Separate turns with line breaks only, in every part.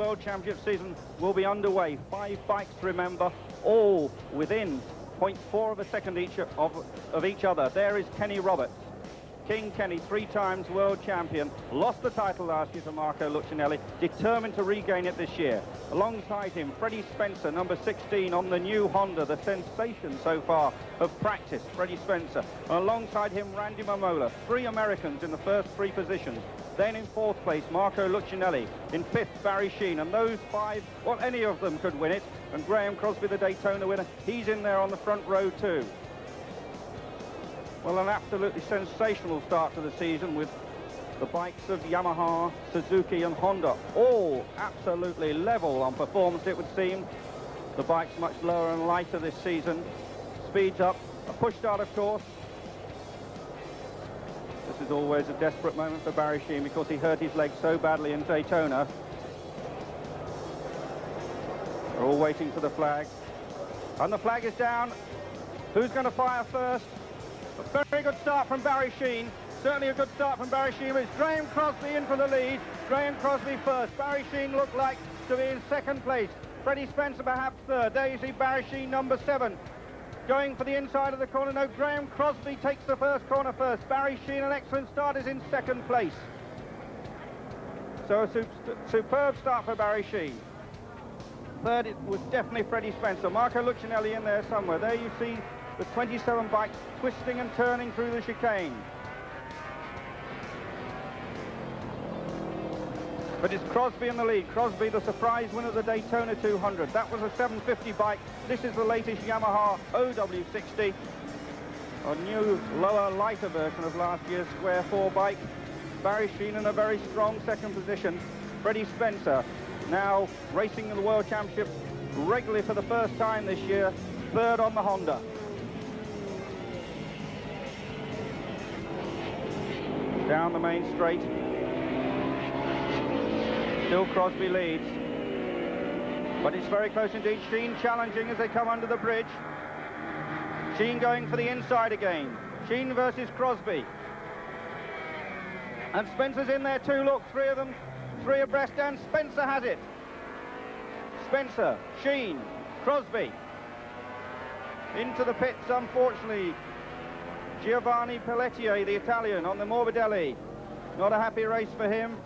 World Championship season will be underway. 5 bikes, remember, all within 0.4 of a second each of each other. There is Kenny Roberts. King Kenny, 3 times world champion, lost the title last year to Marco Lucinelli, determined to regain it this year. Alongside him, Freddie Spencer, number 16 on the new Honda, the sensation so far of practice, Freddie Spencer. And alongside him, Randy Mamola, 3 Americans in the first 3 positions. Then in 4th place, Marco Lucinelli. In 5th, Barry Sheene. And those 5, well, any of them could win it. And Graham Crosby, the Daytona winner, he's in there on the front row too. Well, an absolutely sensational start to the season with the bikes of Yamaha, Suzuki and Honda all absolutely level on performance, it would seem. The bikes much lower and lighter this season. Speeds up, a push start of course. This is always a desperate moment for Barry Sheene because he hurt his leg so badly in Daytona. We're all waiting for the flag. And the flag is down. Who's going to fire first? A very good start from Barry Sheene. Certainly a good start from Barry Sheene. It's Graham Crosby in for the lead. Graham Crosby first. Barry Sheene looked like to be in 2nd place. Freddie Spencer perhaps 3rd. There you see Barry Sheene, number 7. Going for the inside of the corner. No, Graham Crosby takes the first corner first. Barry Sheene, an excellent start, is in 2nd place. So a superb start for Barry Sheene. 3rd it was definitely Freddie Spencer. Marco Lucinelli in there somewhere. There you see the 27 bikes twisting and turning through the chicane. But it's Crosby in the lead. Crosby, the surprise winner of the Daytona 200. That was a 750 bike. This is the latest Yamaha OW60. A new, lower, lighter version of last year's Square 4 bike. Barry Sheene in a very strong 2nd position. Freddie Spencer now racing in the World Championship regularly for the first time this year. 3rd on the Honda. Down the main straight. Still Crosby leads. But it's very close indeed. Sheene challenging as they come under the bridge. Sheene going for the inside again. Sheene versus Crosby. And Spencer's in there too. Look, 3 of them, 3 abreast, and Spencer has it. Spencer, Sheene, Crosby. Into the pits, unfortunately. Giovanni Pelletier, the Italian, on the Morbidelli. Not a happy race for him.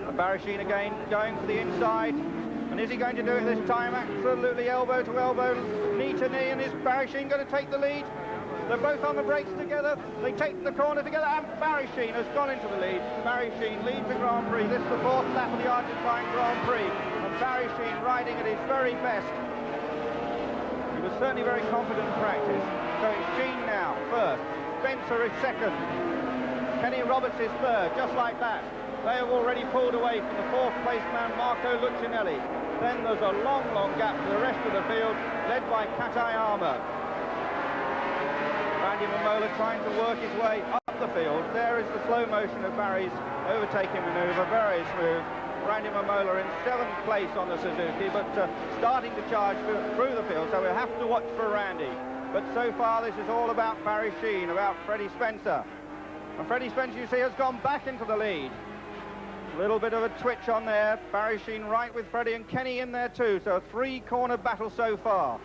And Barry Sheene again going for the inside. And is he going to do it this time? Absolutely elbow to elbow, knee to knee. And is Barry Sheene going to take the lead? They're both on the brakes together. They take the corner together. And Barry Sheene has gone into the lead. Barry Sheene leads the Grand Prix. This is the 4th lap of the Argentine Grand Prix. And Barry Sheene riding at his very best. He was certainly very confident in practice. So it's Sheene now, 1st. Spencer is 2nd. Kenny Roberts is 3rd, just like that. They have already pulled away from the 4th place man, Marco Lucinelli. Then there's a long, long gap to the rest of the field, led by Katayama. Randy Mamola trying to work his way up the field. There is the slow motion of Barry's overtaking manoeuvre, very smooth. Randy Mamola in 7th place on the Suzuki, but starting to charge through the field, so we'll have to watch for Randy. But so far, this is all about Barry Sheene, about Freddie Spencer. And Freddie Spencer, you see, has gone back into the lead. A little bit of a twitch on there. Barry Sheene right with Freddie and Kenny in there too. So a 3-corner battle so far.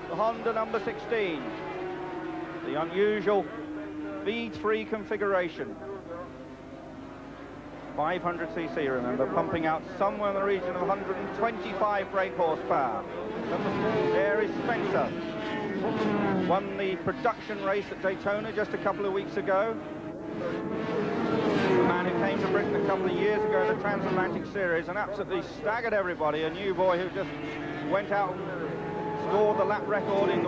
The Honda number 16. The unusual V3 configuration. 500cc, remember, pumping out somewhere in the region of 125 brake horsepower. There is Spencer. Won the production race at Daytona just a couple of weeks ago. The man who came to Britain a couple of years ago in the Transatlantic Series and absolutely staggered everybody. A new boy who just went out and scored the lap record in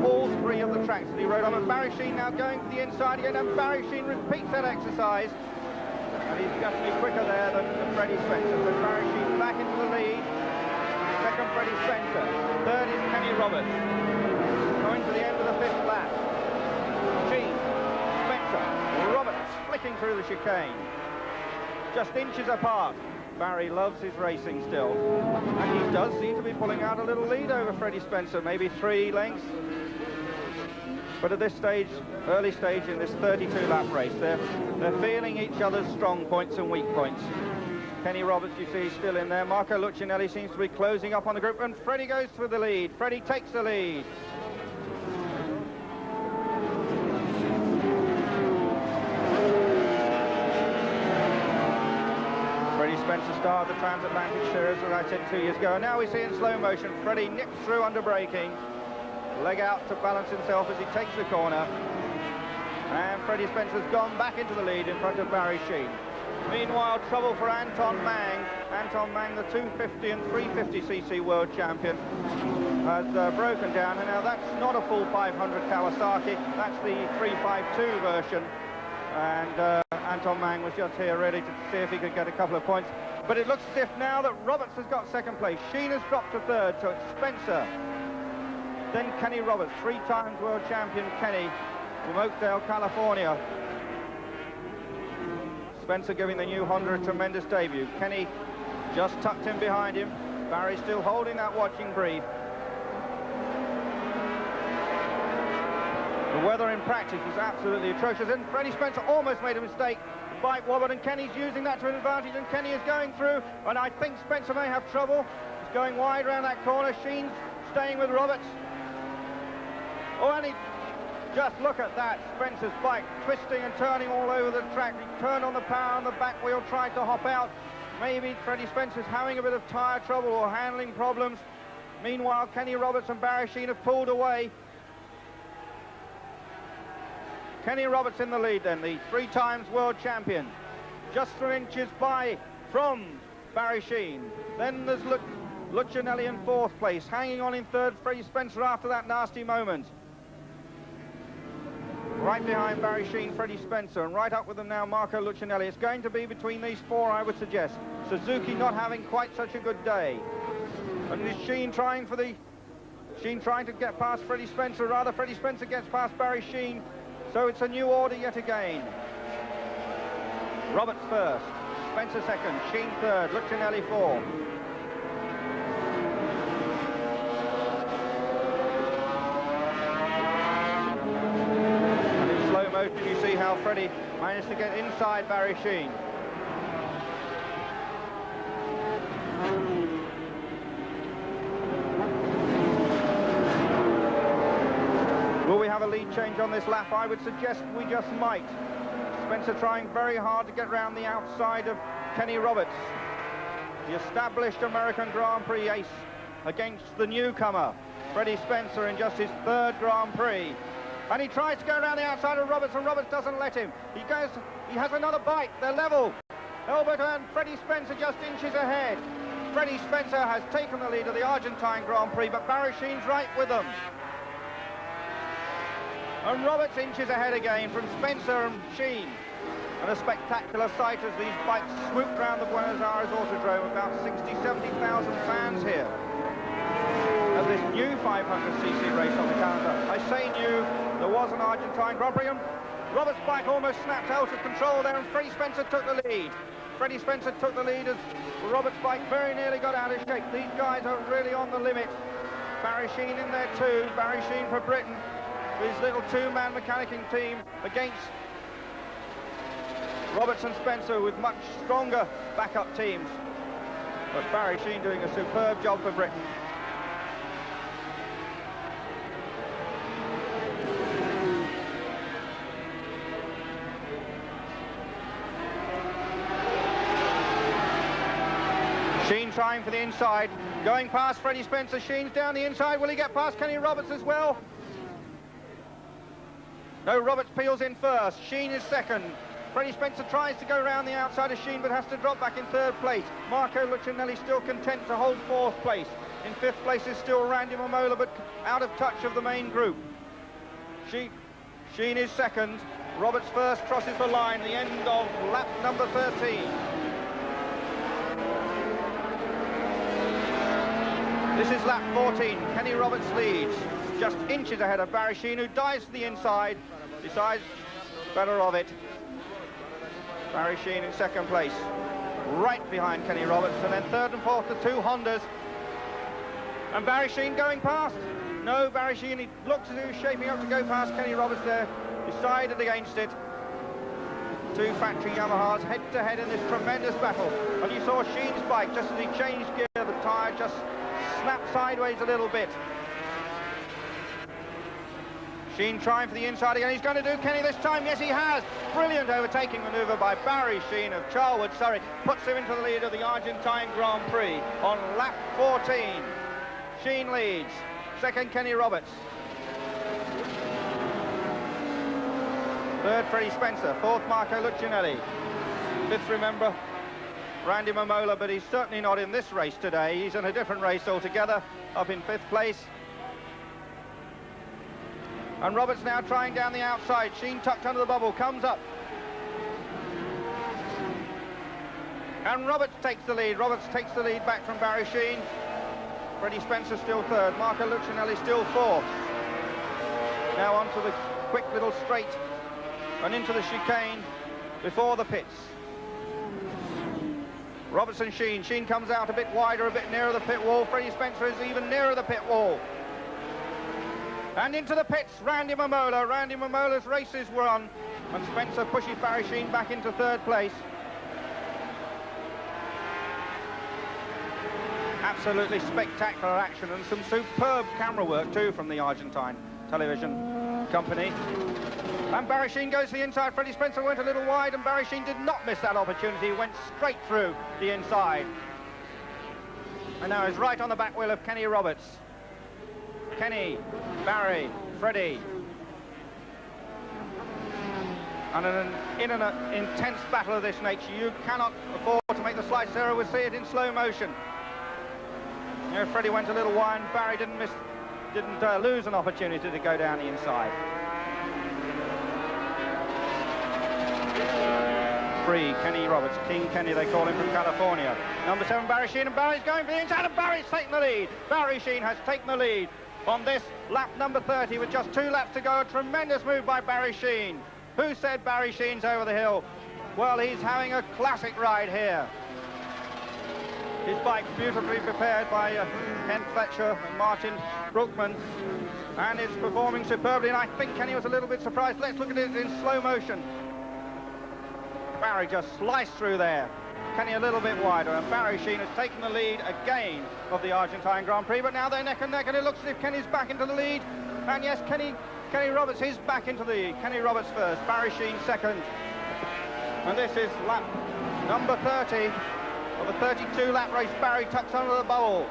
all 3 of the tracks that he rode on. And Barry Sheene now going to the inside again, and Barry Sheene repeats that exercise. And he's got to be quicker there than Freddie Spencer. So Barry Sheene back into the lead. 2nd, Freddie Spencer. 3rd is Kenny Roberts. Going to the end of the 5th lap. Sheene, Spencer, Roberts flicking through the chicane. Just inches apart. Barry loves his racing still. And he does seem to be pulling out a little lead over Freddie Spencer, maybe 3 lengths. But at this stage, early stage in this 32-lap race, they're feeling each other's strong points and weak points. Kenny Roberts, you see, still in there. Marco Lucinelli seems to be closing up on the group, and Freddie goes for the lead. Freddie takes the lead. Freddie Spencer started the Transatlantic Series, as I said 2 years ago, and now we see in slow motion, Freddie nips through under braking, leg out to balance himself as he takes the corner, and Freddie Spencer's gone back into the lead in front of Barry Sheene. Meanwhile, trouble for Anton Mang. Anton Mang, the 250 and 350cc world champion, has broken down, and now that's not a full 500 Kawasaki, that's the 352 version, and Anton Mang was just here ready to see if he could get a couple of points, but it looks as if now that Roberts has got second place, Sheene has dropped to third, so it's Spencer, then Kenny Roberts, 3 times world champion Kenny, from Oakdale, California. Spencer giving the new Honda a tremendous debut. Kenny just tucked in behind him. Barry still holding that watching brief. The weather in practice is absolutely atrocious, and Freddie Spencer almost made a mistake. The bike wobbled, and Kenny's using that to an advantage, and Kenny is going through, and I think Spencer may have trouble. He's going wide around that corner. Sheen's staying with Roberts. Oh, and he... Just look at that, Spencer's bike twisting and turning all over the track. He turned on the power on the back wheel, tried to hop out. Maybe Freddie Spencer's having a bit of tyre trouble or handling problems. Meanwhile, Kenny Roberts and Barry Sheene have pulled away. Kenny Roberts in the lead then, the 3 times world champion. Just 3 inches by from Barry Sheene. Then there's Lucinelli in 4th place. Hanging on in 3rd, Freddie Spencer after that nasty moment. Right behind Barry Sheene, Freddie Spencer, and right up with them now, Marco Lucinelli. It's going to be between these 4, I would suggest. Suzuki not having quite such a good day. And is Sheene trying to get past Freddie Spencer, rather Freddie Spencer gets past Barry Sheene. So it's a new order yet again. Roberts first, Spencer second, Sheene third, Lucinelli 4. You see how Freddie managed to get inside Barry Sheene. Will we have a lead change on this lap? I would suggest we just might. Spencer trying very hard to get round the outside of Kenny Roberts, the established American Grand Prix ace, against the newcomer, Freddie Spencer, in just his 3rd Grand Prix. And he tries to go around the outside of Roberts, and Roberts doesn't let him. He has another bite, they're level. Albert and Freddie Spencer just inches ahead. Freddie Spencer has taken the lead of the Argentine Grand Prix, but Barry Sheene's right with them. And Roberts inches ahead again from Spencer and Sheene. And a spectacular sight as these bikes swooped around the Buenos Aires Autodrome. About 60,000, 70,000 fans here of this new 500cc race on the calendar. I say new, there was an Argentine Grand Prix, and Roberts' bike almost snapped out of control there, and Freddie Spencer took the lead. Freddie Spencer took the lead as Roberts' bike very nearly got out of shape. These guys are really on the limit. Barry Sheene in there too. Barry Sheene for Britain, his little 2-man mechanicking team against Roberts and Spencer with much stronger backup teams. But Barry Sheene doing a superb job for Britain. Sheene trying for the inside, going past Freddie Spencer. Sheene's down the inside. Will he get past Kenny Roberts as well? No, Roberts peels in first. Sheene is second. Freddie Spencer tries to go around the outside of Sheene, but has to drop back in 3rd place. Marco Lucinelli still content to hold 4th place. In 5th place is still Randy Momola, but out of touch of the main group. Sheene is second. Roberts first, crosses the line, the end of lap number 13. This is lap 14. Kenny Roberts leads, just inches ahead of Barry Sheene, who dives to the inside, decides better of it. Barry Sheene in 2nd place, right behind Kenny Roberts, and then 3rd and 4th, the 2 Hondas. And Barry Sheene going past. No, Barry Sheene, he looks as though he's shaping up to go past Kenny Roberts there, decided against it. Two factory Yamahas head-to-head in this tremendous battle. And you saw Sheen's bike, just as he changed gear, the tyre just snapped sideways a little bit. Sheen trying for the inside again. He's going to do Kenny this time. Yes, he has. Brilliant overtaking manoeuvre by Barry Sheen of Charlwood, Surrey. Puts him into the lead of the Argentine Grand Prix on lap 14. Sheen leads. Second, Kenny Roberts. Third, Freddie Spencer. Fourth, Marco Lucinelli. Fifth, remember, Randy Momola, but he's certainly not in this race today. He's in a different race altogether, up in fifth place. And Roberts now trying down the outside. Sheen tucked under the bubble, comes up. And Roberts takes the lead. Roberts takes the lead back from Barry Sheen. Freddie Spencer still third. Marco Lucinelli still fourth. Now onto the quick little straight and into the chicane before the pits. Roberts and Sheen. Sheen comes out a bit wider, a bit nearer the pit wall. Freddie Spencer is even nearer the pit wall. And into the pits, Randy Momola. Randy Momola's races were on, and Spencer pushes Barry Sheen back into third place. Absolutely spectacular action, and some superb camera work too from the Argentine television company. And Barry Sheen goes to the inside. Freddie Spencer went a little wide, and Barry Sheen did not miss that opportunity. He went straight through the inside. And now he's right on the back wheel of Kenny Roberts. Kenny, Barry, Freddie. And in an intense battle of this nature, you cannot afford to make the slightest error. We'll see it in slow motion. You know, Freddie went a little wide, and Barry didn't lose an opportunity to go down the inside. Free, Kenny Roberts, King Kenny they call him, from California. Number 7, Barry Sheen, and Barry's going for the inside, and Barry's taken the lead. Barry Sheen has taken the lead on this lap number 30 with just 2 laps to go. A tremendous move by Barry Sheen. Who said Barry Sheen's over the hill? Well, he's having a classic ride here. His bike beautifully prepared by Ken Fletcher and Martin Brookman, and is performing superbly, and I think Kenny was a little bit surprised. Let's look at it in slow motion. Barry just sliced through there. Kenny a little bit wider, and Barry Sheen has taken the lead again of the Argentine Grand Prix, but now they're neck and neck, and it looks as if Kenny's back into the lead. And yes, Kenny Roberts is back into the lead. Kenny Roberts first, Barry Sheen second. And this is lap number 30 of a 32-lap race. Barry tucks under the bubble.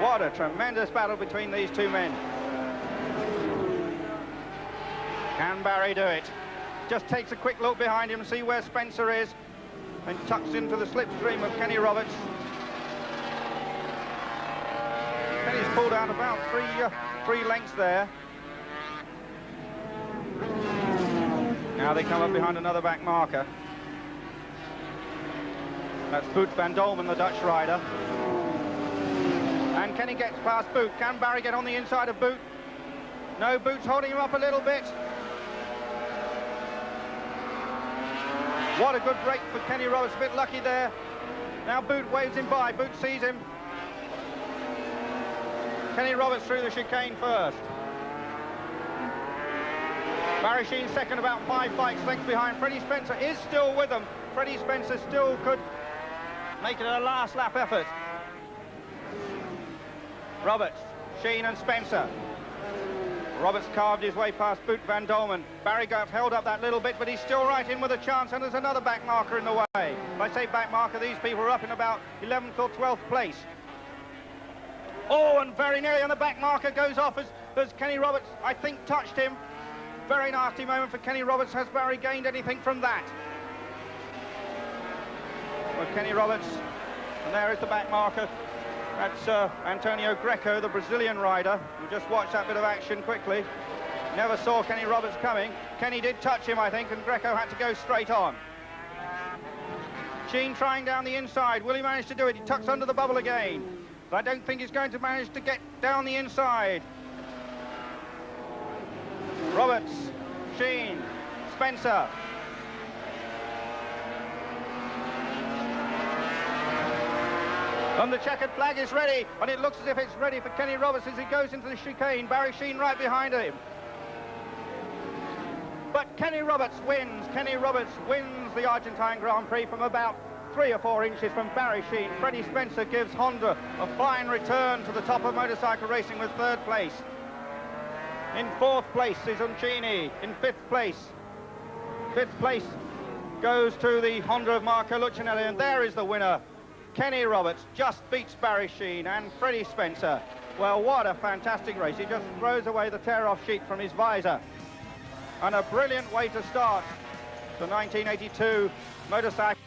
What a tremendous battle between these two men. Can Barry do it? Just takes a quick look behind him, see where Spencer is, and tucks into the slipstream of Kenny Roberts. Kenny's pulled out about three lengths there. Now they come up behind another back marker. That's Boet van Dolmen, the Dutch rider. And Kenny gets past Boet. Can Barry get on the inside of Boet? No, Boet's holding him up a little bit. What a good break for Kenny Roberts, a bit lucky there. Now Boet waves him by, Boet sees him. Kenny Roberts through the chicane first. Barry Sheen second, about 5 bikes lengths behind. Freddie Spencer is still with them. Freddie Spencer still could make it a last lap effort. Roberts, Sheen and Spencer. Roberts carved his way past Boet van Dolmen. Barry Goff held up that little bit, but he's still right in with a chance, and there's another back marker in the way. If I say back marker, these people are up in about 11th or 12th place. Oh, and very nearly, and the back marker goes off as Kenny Roberts, I think, touched him. Very nasty moment for Kenny Roberts. Has Barry gained anything from that? Well, Kenny Roberts, and there is the back marker. That's Antonio Greco, the Brazilian rider, who just watched that bit of action quickly. Never saw Kenny Roberts coming. Kenny did touch him, I think, and Greco had to go straight on. Sheen trying down the inside. Will he manage to do it? He tucks under the bubble again. But I don't think he's going to manage to get down the inside. Roberts, Sheen, Spencer. And the checkered flag is ready, and it looks as if it's ready for Kenny Roberts as he goes into the chicane. Barry Sheen right behind him. But Kenny Roberts wins. Kenny Roberts wins the Argentine Grand Prix from about 3 or 4 inches from Barry Sheene. Freddie Spencer gives Honda a fine return to the top of motorcycle racing with 3rd place. In 4th place is Uncini. In 5th place. 5th place goes to the Honda of Marco Lucinelli, and there is the winner. Kenny Roberts just beats Barry Sheene and Freddie Spencer. Well, what a fantastic race. He just throws away the tear-off sheet from his visor. And a brilliant way to start the 1982 motorcycle.